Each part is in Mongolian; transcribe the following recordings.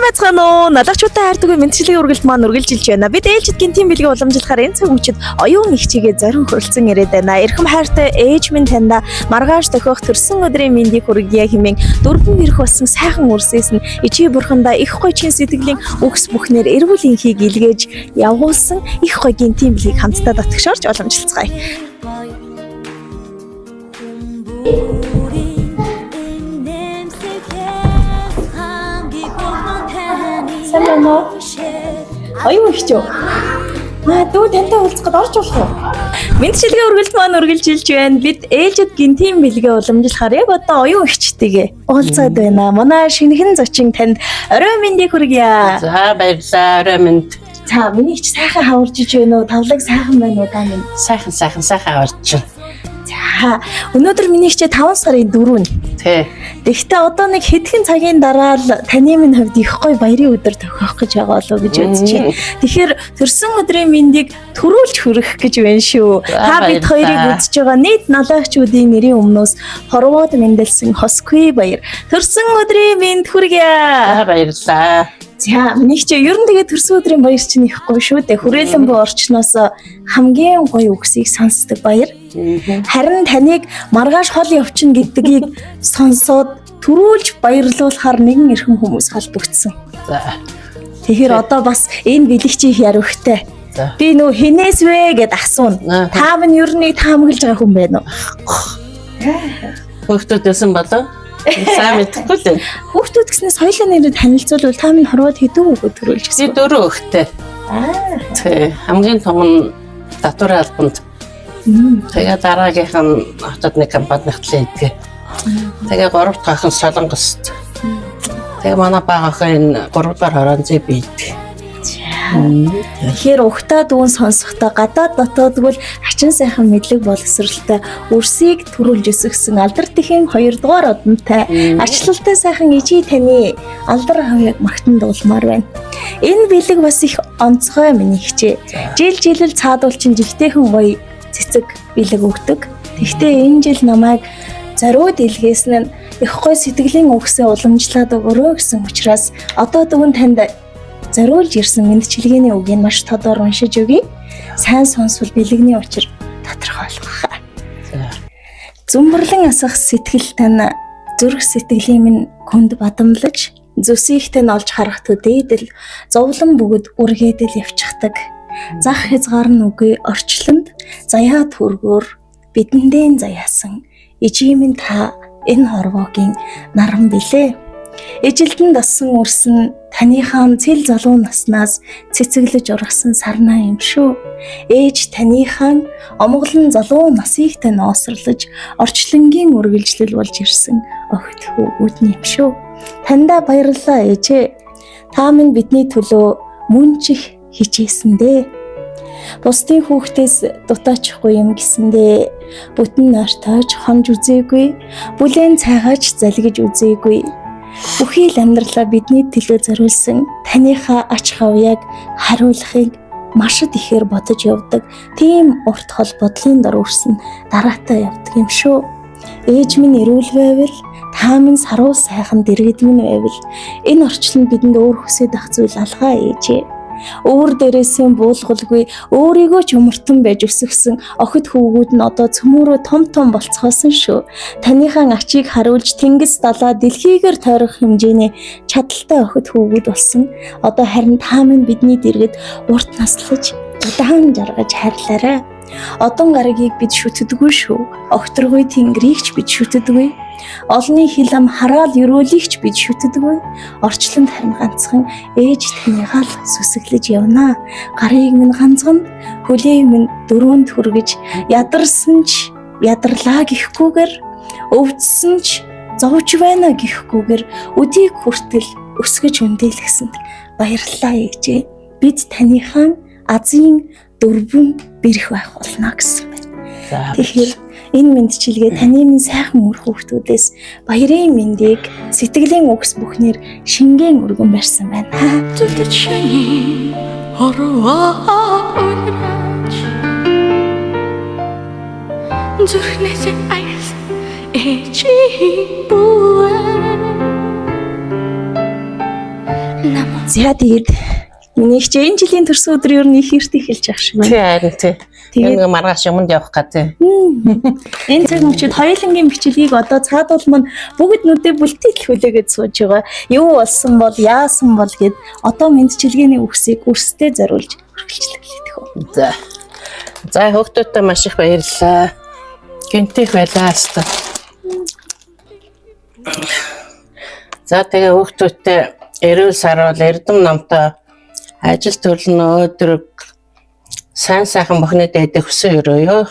байцгаана уу? Налагчуудаа хайрдаг мэдчилгээ үргэлж маань үргэлжилж байна. Бид ээлжид гинтийн бэлгээ уламжлахаар энэ цаг үчид оюун их чигээ зорин хөрөлцөн ирээд байна. Эрхэм хайртай ээж минь таньда маргааш тохиох төрсөн өдрийн мэндийг хүргье хэмээн дөрвөн ирэх болсон сайхан үрсээс нь ичи бурхандаа их гоё чин сэтгэлийн үгс бүхнээр эрүүл энхийг илгээж явуулсан их гоё гинтийн бэлгийг хамтдаа татгшоорч уламжлацгаая. Самбано. Оюун их чөө. Дүү тантай уулзахад орж болох уу? Мэдчилгээ үргэлж маань үргэлжилж байна. Бид ээлжид гинтийн бэлгээ уламжлахаар яг одоо оюун ихчтэйгээ уулзаад байна. Манай шинэхэн зочин танд орой мэндийг хүргье. За баярлалаа, орой мэнд. За миний ч сайхан хаварж иж байна уу? Тавлаг сайхан байна уу та минь? Сайхан хаварж байна. За өнөөдөр миний хичээ 5 сарын 4 нь. Тэ. Тэгэхдээ одоо нэг хэдхэн цагийн дараа л таны минь хувьд их гоё баярын өдөр тохиох гэж байгаа болов гэж үзэж байна. Тэгэхээр төрсөн өдрийн мэндийг төрүүлж хүргэх гэж байна шүү. Та бид хоёрыг үзэж байгаа нийт налагчуудын нэрийн өмнөөс хорвоод мэндэлсэн Хосгүй баяр. Төрсөн өдрийн мэнд хүргье. Баярлалаа. За миний ч ер нь тэгээ төрсөн өдрийн баяр чинь их гоё шүү дээ. Хүрээлэн буй орчноос хамгийн гоё үгсийг сонсдог баяр. Харин таныг маргааш хол явчихна гэдгийг сонсоод төрүүлж баярлуулахаар нэгэн эрхэм хүмүүс холбогдсон. За. Тэгэхээр одоо бас энэ бэлэгчийн яривхтай. Би нөө хинээс вэ гэд асууна. Та минь ер нь таамаглаж байгаа хүн байна уу? Хүүхдүүдсэн болоо? Сайн мэдхгүй л. Хүүхдүүд гэснээс хоёулаа нэрээ танилцуулбал та минь хорвоод хэдэн хүүхэд төрүүлж гисэн? Би 4 хүүхэдтэй. Тий. Хамгийн том нь татварын албанд. Тэгээ дараагийнх нь хотод нэг компанид хэлээдгээ. Тэгээ 3 дахь охин Солонгост. Тэгээ манай бага охин 3 дахь Хоронзын бийд. Тэгэхээр ухтаа дүүн сонсохдоо гадаад дотоодгүй хачин сайхан мэдлэг боловсралтай үрсийг төрүүлж өсгсөн алдар тэхийн 2 дугаар одонтой арчлалтай сайхан ижи таны алдар хавьяг магтан дуулмаар байна. Энэ бэлэг бас их онцгой миний хичээ. Жилэл цаадуулчин жигтэйхэн гоё цэцэг бэлэг өгдөг. Тэгвэл энэ жил намайг зориуд илгээсэн нь их гоё сэтгэлийн үгсээ уламжлаад өгөрөө гэсэн учраас одоо дүүн танд зориулж ирсэн мэдчилгээний үгийг маш тодор уншиж өгье. Сайн сонсвол бэлэгний учир тодорхойлох. Зүмбэрлэн асах сэтгэл тань зүрх сэтгэлийн минь хүнд бадамлаж зүсийхтэй нь олж харах төдийдэл зовлон бүгд үргээдэл явчихдаг. Зах хязгаар нь үгүй орчлонд заяа төргөөр бидэндээ заяасан ижимэн та энэ хорвоогийн наран билээ. Эжилдэн дассан үрсэн таныхаа цэл залуу наснаас цэцэглэж ургасан сарнаа юм шүү. Ээж таныхаа омглон залуу насыг тань оосрлож орчлонгийн үргэлжлэл болж ирсэн охид хүүгүүд юм шүү. Тандаа баярлалаа ээжээ. Та минь бидний төлөө мөн чих хичээсэндээ. Бусдын хүүхдээс дутаачихгүй юм гэсэндээ бүтэн нартойч хонж үзээгүй, бүлээн цайгаач залгиж үзээгүй. Бүхий л амьдралаа бидний төлөө зориулсан таныхаа ач хавьяаг хариулахыг маш ихээр бодож явдаг. Тийм урт холбоодлын дор үрсэн дараатай явдаг юм шүү. Ээж минь эрүүл байвал та минь саруу сайхан дэргэд минь байвал энэ орчлон бидэнд өөр хүсэж ах зүйл алгаа ээжээ. Өөр дээрээсээ буулгалгүй өөрийгөө ч умартан байж өсгсөн охид хүүгүүд нь одоо цөмөрөө том болцгоосон шүү. Таныхаа ачийг харуулж тэнгис далаа дэлхийгээр тойрох хэмжээний чадaltaй охид хүүгүүд болсон. Одоо харин та минь бидний дэргэд урт наслаж удаан жаргаж хайрлаарай. Одон гарагийг бид шүтдэггүй шүү. Огторгүй тэнгэрийг ч бид шүтдэггүй. Олны хил ам хараал өрөөлийгч бид шүтдэггүй. Орчлонд харин ганцхан ээж таныгаа л сүсэглэж явнаа. Гарыг минь ганцхан хөлийг минь дөрөнд хүргэж ядарсан ч ядарлаа гэхгүйгээр өвдсөн ч зовж байна гэхгүйгээр өдийг хүртэл өсгөж өндөлгсөнд баярлалаа ээжээ. Бид таныхаа азийн дөрвөн бэрх байх болно гэсэн байна. Тэгэхээр энэ мэдчилгээ таны минь сайхан үр хүүхдүүдээс баярын мэндийг сэтгэлийн үгс бүхнээр шингэн өргөн барьсан байна. зүрхнээс айс ээжи бүэ За тэгээд миний их энэ жилийн төрсөн өдөр ер нь их эрт эхэлж байгаа шиг байна. Тий харин тий. Тэгээд Энэ маргааш юмд явах гэдэг. энэ цаг мөчид хоёулангийн бичлэгийг одоо цаадуул маань бүгд нүдэ бүлтгийл хүлээгээд сууж байгаа. Юу болсон бол яасан бол гэд одоо мэдчилгээний үгсийг өрсөдөө зориулж хөргөлжлүүлэх үү. За. За хүүхдүүдтэй маш их баярлалаа. Гинтих байлаа хаста. За тэгээ хүүхдүүдтэй эрүүл сарвал эрдэм намтай ажил төрлөн өдрөг сайн сайхан бохны дайдах хүсэн өрөөё.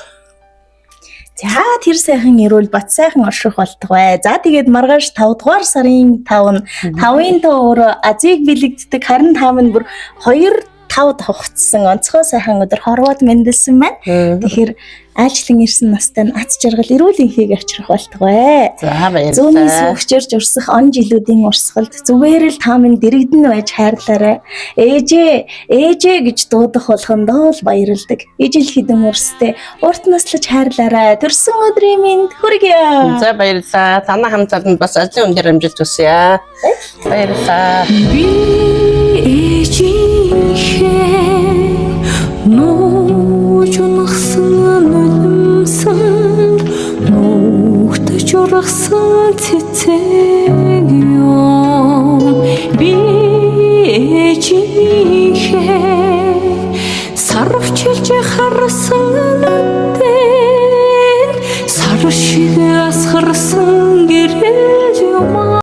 За тэр сайхан эрүүл бат сайхан орших болтугай. За тэгээд маргааш 5 дугаар сарын 5 нь 5-ын 5 өөрөө Азийг бэлэгддэг харин 5 нь бүр 2-5 давхцсан онцгой сайхан өдөр хорвоод мэндэлсэн байна. Тэгэхээр айлчлан ирсэн настай нь ац жаргал эрүүл энхийг авчрах болтугай. За Зүүнээс баярлалаа. өгчөрж урсах он жилүүдийн урсгалд зүгээр л та минь дэрэгдэн байж хайрлаарай. Ээжээ гэж дуудах болгондоо л баярлдаг. Ижил хідэн урстэй урт наслаж хайрлаарай. Төрсөн өдрийн минь хүргье. За баярлалаа. Танай хамтарнд бас ажлын өндөр амжилт хүсье. Баярлалаа. Би ээжийнхээ нууж унахсан үлэмсэн нүхтэж ургасан цэцэг юм би ээжийнхээ